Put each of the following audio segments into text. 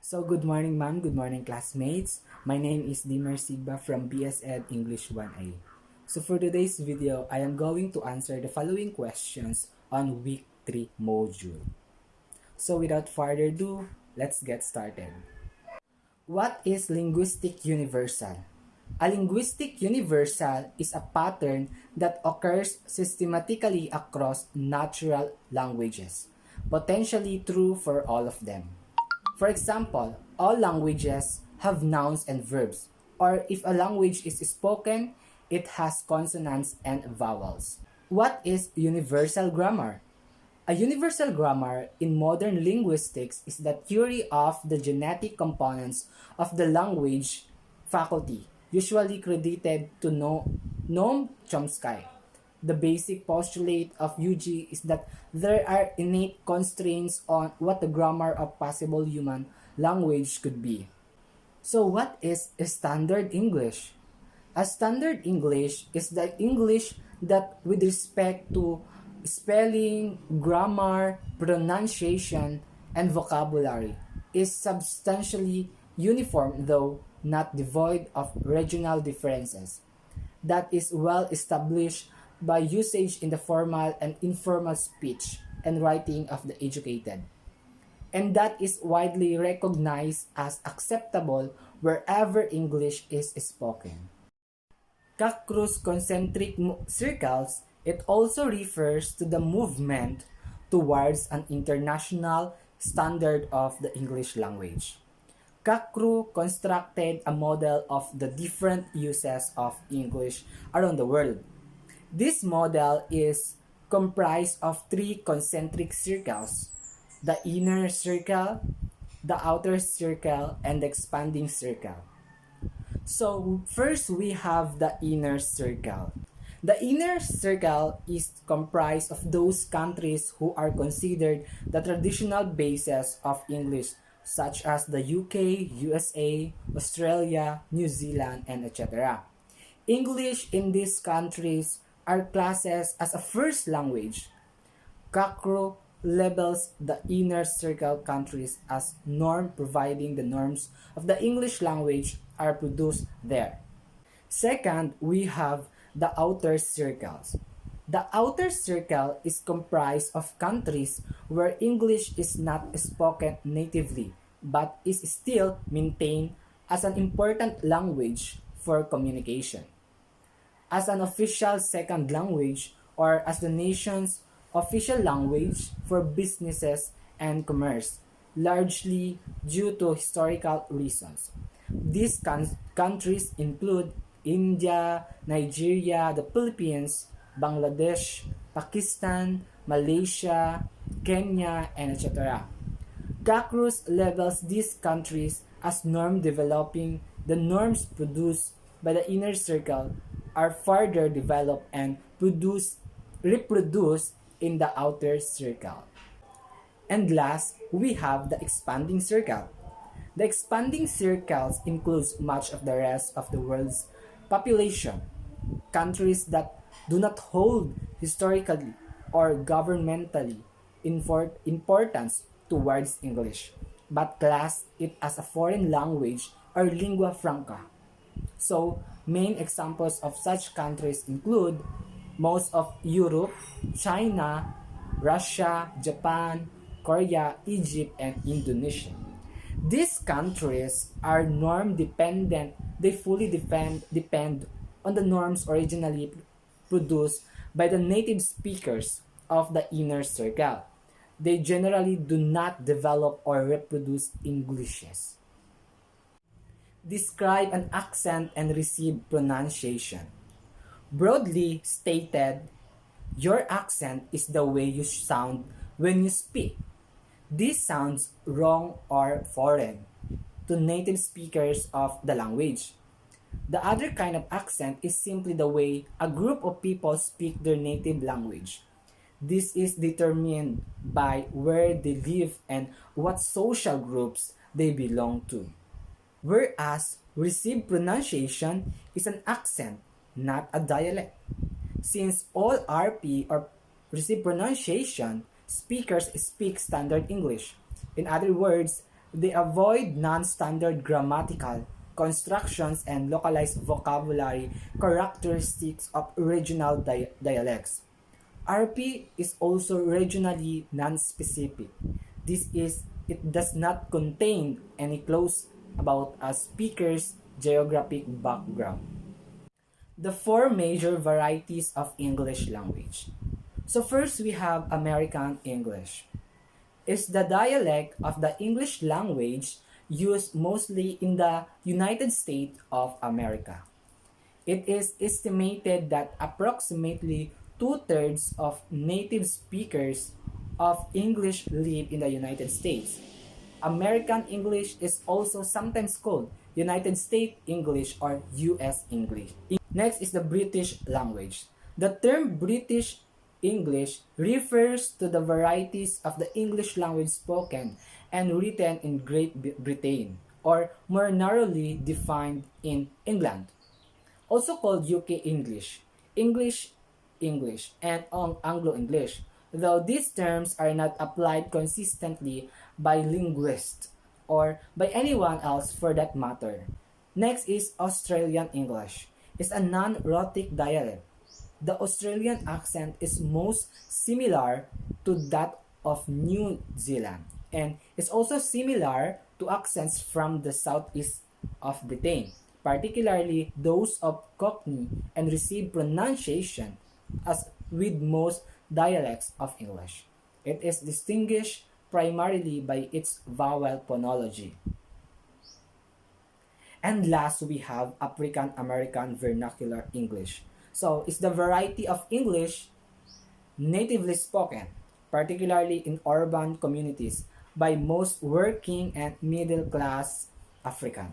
So good morning ma'am, good morning classmates. My name is Demer Sigba from BSED English 1A. So for today's video, I am going to answer the following questions on week 3 module. So without further ado, let's get started. What is linguistic universal? A linguistic universal is a pattern that occurs systematically across natural languages, potentially true for all of them. For example, all languages have nouns and verbs, or if a language is spoken, it has consonants and vowels. What is universal grammar? A universal grammar in modern linguistics is the theory of the genetic components of the language faculty, usually credited to Noam Chomsky. The basic postulate of UG is that there are innate constraints on what the grammar of possible human language could be. So what is standard English? A standard English is the English that with respect to spelling, grammar, pronunciation, and vocabulary is substantially uniform though not devoid of regional differences. That is well established by usage in the formal and informal speech and writing of the educated, and that is widely recognized as acceptable wherever English is spoken. Kachru's concentric circles, it also refers to the movement towards an international standard of the English language. Kachru constructed a model of the different uses of English around the world. This model is comprised of three concentric circles: the inner circle, the outer circle, and the expanding circle. So first we have the inner circle. The inner circle is comprised of those countries who are considered the traditional bases of English, such as the UK, USA, Australia, New Zealand, and etc. English in these countries are classes as a first language. Kachru labels the inner circle countries as norm, providing the norms of the English language are produced there. Second, we have the outer circles. The outer circle is comprised of countries where English is not spoken natively but is still maintained as an important language for communication, as an official second language, or as the nation's official language for businesses and commerce, largely due to historical reasons. These countries include India, Nigeria, the Philippines, Bangladesh, Pakistan, Malaysia, Kenya, and etc. Kachru labels these countries as norm developing. The norms produced by the inner circle are further developed and reproduced in the outer circle. And last, we have the expanding circle. The expanding circles includes much of the rest of the world's population. Countries that do not hold historically or governmentally importance towards English, but class it as a foreign language or lingua franca. So, main examples of such countries include most of Europe, China, Russia, Japan, Korea, Egypt, and Indonesia. These countries are norm dependent. They fully depend on the norms originally produced by the native speakers of the inner circle. They generally do not develop or reproduce Englishes. Describe an accent and receive pronunciation. Broadly stated, your accent is the way you sound when you speak. This sounds wrong or foreign to native speakers of the language. The other kind of accent is simply the way a group of people speak their native language. This is determined by where they live and what social groups they belong to. Whereas received pronunciation is an accent, not a dialect. Since all RP or received pronunciation speakers speak standard English. In other words, They avoid non-standard grammatical constructions and localized vocabulary characteristics of regional dialects. RP is also regionally non-specific. This is, it does not contain any clause about a speaker's geographic background. The four major varieties of English language. So first we have American English. It's the dialect of the English language used mostly in the United States of America. It is estimated that approximately two-thirds of native speakers of English live in the United States. American English is also sometimes called United States English or US English. Next is the British language. The term British English refers to the varieties of the English language spoken and written in Great Britain, or more narrowly defined in England. Also called UK English, English English, and Anglo English, though these terms are not applied consistently by linguists or by anyone else for that matter. Next is Australian English. It's a non-rhotic dialect. The Australian accent is most similar to that of New Zealand, and is also similar to accents from the southeast of Britain, particularly those of Cockney and received pronunciation as with most dialects of English. It is distinguished primarily by its vowel phonology. And last, we have African American Vernacular English. So, it's the variety of English natively spoken, particularly in urban communities, by most working and middle class African.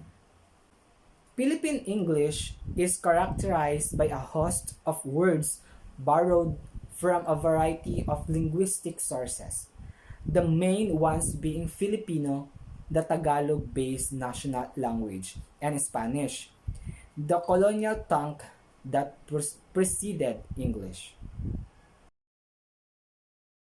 Philippine English is characterized by a host of words borrowed from a variety of linguistic sources, the main ones being Filipino, the Tagalog-based national language, and Spanish, the colonial tongue that preceded English.